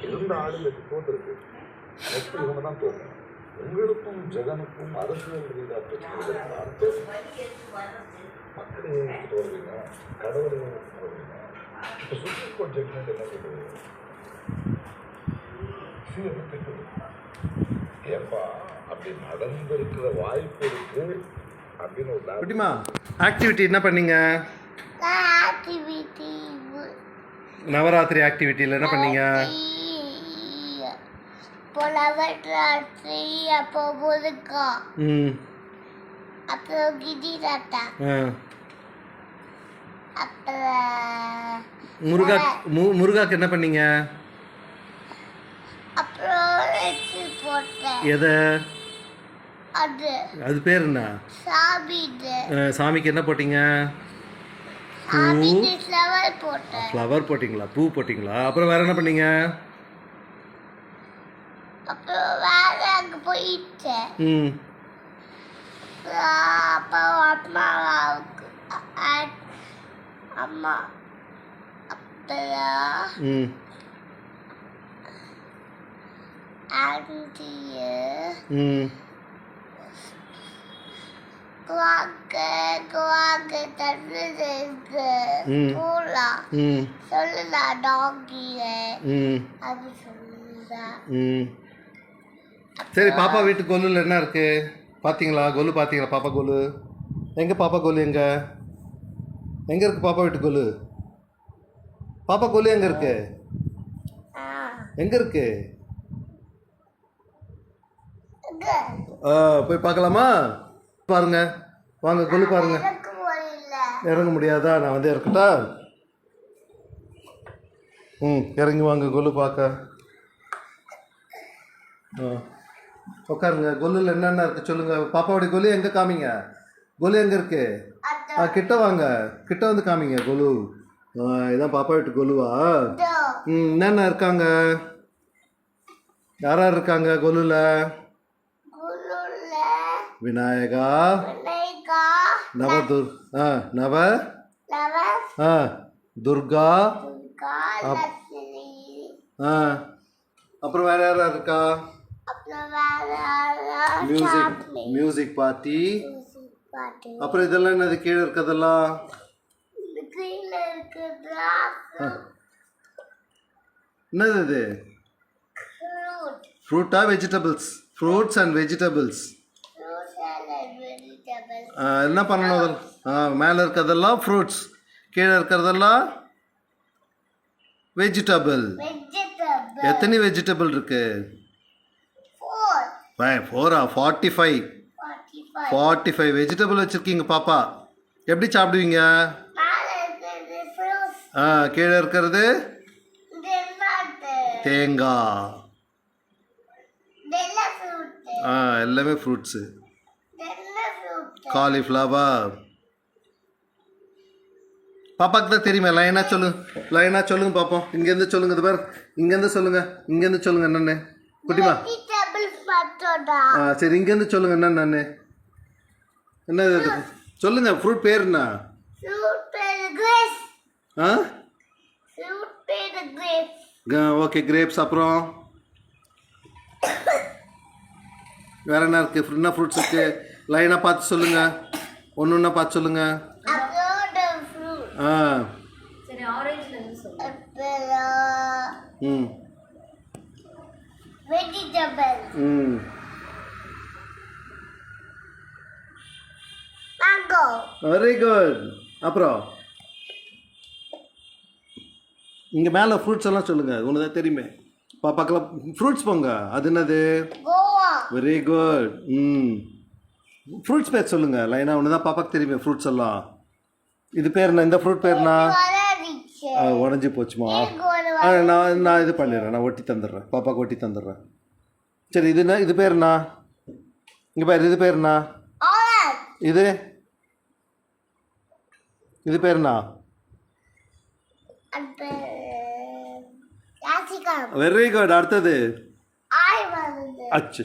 இருந்த ஆளுங்களுக்கு தோன்றுருக்கு. எப்படி இவங்க தான் தோணும். உங்களுக்கும் ஜெகனுக்கும் அரசியல் ரீதியாக பிரச்சனைகள் இருந்தால் மக்களே எடுத்துட்டு வருவீங்க, கடவுளை எடுத்துட்டு வருவீங்க. இப்போ சுப்ரீம் கோர்ட் ஜட்மெண்ட் என்ன சொல்லுது? திட்டுது. ஏப்பா அப்படி நடந்திருக்கிற வாய்ப்பு இருக்கு அப்படின்னு ஒரு குட்டிமா ஆக்டிவிட்டி என்ன பண்ணீங்க? நவராத்திரி ஆக்டிவிட்டியில் என்ன பண்ணீங்க? முருகாக்கு என்ன பண்ணீங்க? எதை? அது பேர் என்ன? சாமிக்கு என்ன போட்டீங்க? ஃப்ளவர் போட்டிங்களா? பூ போட்டிங்களா? அப்புறம் வேற என்ன பண்ணீங்க? அம்மா சரி, பாப்பா வீட்டு கொலுல என்ன இருக்கு பாத்தீங்களா? கொலு பாத்தீங்களா? பாப்பா கொலு எங்க? பாப்பா கொலு எங்க எங்க இருக்கு? பாப்பா வீட்டு கொலு, பாப்பா கொலு எங்க இருக்கு? எங்க இருக்கு? போய் பார்க்கலாமா? பாருங்க, வாங்க கொலு பாருங்க. இறங்க முடியாதா? நான் வந்து இறக்கட்டா? இறங்கி வாங்க கொலு பார்க்க. உட்காருங்க. கொல்லுல என்னென்ன இருக்கு சொல்லுங்க. பாப்பாவுடைய கொலு எங்க? காமிங்க. கொலு எங்க இருக்கு? கிட்ட வாங்க, கிட்ட வந்து காமிங்க கொலு. இதான் பாப்பா வீட்டு கொலுவா? என்னென்ன இருக்காங்க? யார் யார் இருக்காங்க கொலுல? விநாயகா, நவ துர்கா, அப்புறம் வேற யாரா இருக்கா? Music party. அப்புறம் இதெல்லாம் என்னது கீழே இருக்கிறதெல்லாம்? என்னது இது? ஃப்ரூட்டா வெஜிடபிள்ஸ்? Fruits and vegetables. என்ன பண்ணணும்? மேலே இருக்கிறதெல்லாம் ஃப்ரூட்ஸ், கீழே இருக்கிறதெல்லாம் வெஜிடபிள். எத்தனை வெஜிடபிள் இருக்கு? 45 வெஜிடபிள் வச்சுருக்கீங்க பாப்பா. எப்படி சாப்பிடுவீங்க? கீழே இருக்கிறது தேங்காய். எல்லாமே ஃப்ரூட்ஸு. காலிஃப்ளவர். பாப்பாக்கு தான் தெரியுமே. லைனாக சொல்லுங்க பார்ப்போம். இங்கேருந்து சொல்லுங்க. இது பேர் இங்கேருந்து சொல்லுங்க என்னன்னு குட்டிமா. சரி, இங்கேருந்து சொல்லுங்க என்னன்னு. என்ன சொல்லுங்க? ஃப்ரூட் பேர் என்ன? Okay, grapes. அப்புறம் வேற என்ன இருக்கு? என்ன ஃப்ரூட்ஸ் இருக்கு? லைனாக பார்த்து சொல்லுங்க. ஒன்று பார்த்து சொல்லுங்க. Very good. அப்புறம் இங்கே மேலே ஃப்ரூட்ஸ் எல்லாம் சொல்லுங்க. ஒன்று தான் தெரியுமே பாப்பாக்கெல்லாம். ஃப்ரூட்ஸ் போங்க. அது என்னது? Very good. ஃப்ரூட்ஸ் பேர் சொல்லுங்க லைனா. ஒன்று தான் பாப்பாக்கு தெரியுமே ஃப்ரூட்ஸ் எல்லாம். இது பேர் என்ன? இந்த ஃப்ரூட் பேர்னா? உடஞ்சி போச்சுமா? நான் இது பண்ணிடுறேன். நான் ஒட்டி தந்துடுறேன். பாப்பாக்கு ஒட்டி தந்துடுறேன். சரி, இது என்ன? இது பேர் என்ன? இங்கே பேர் இது பேர் என்ன? இது பேர் என்ன? Very good. அடுத்தது? அச்சோ,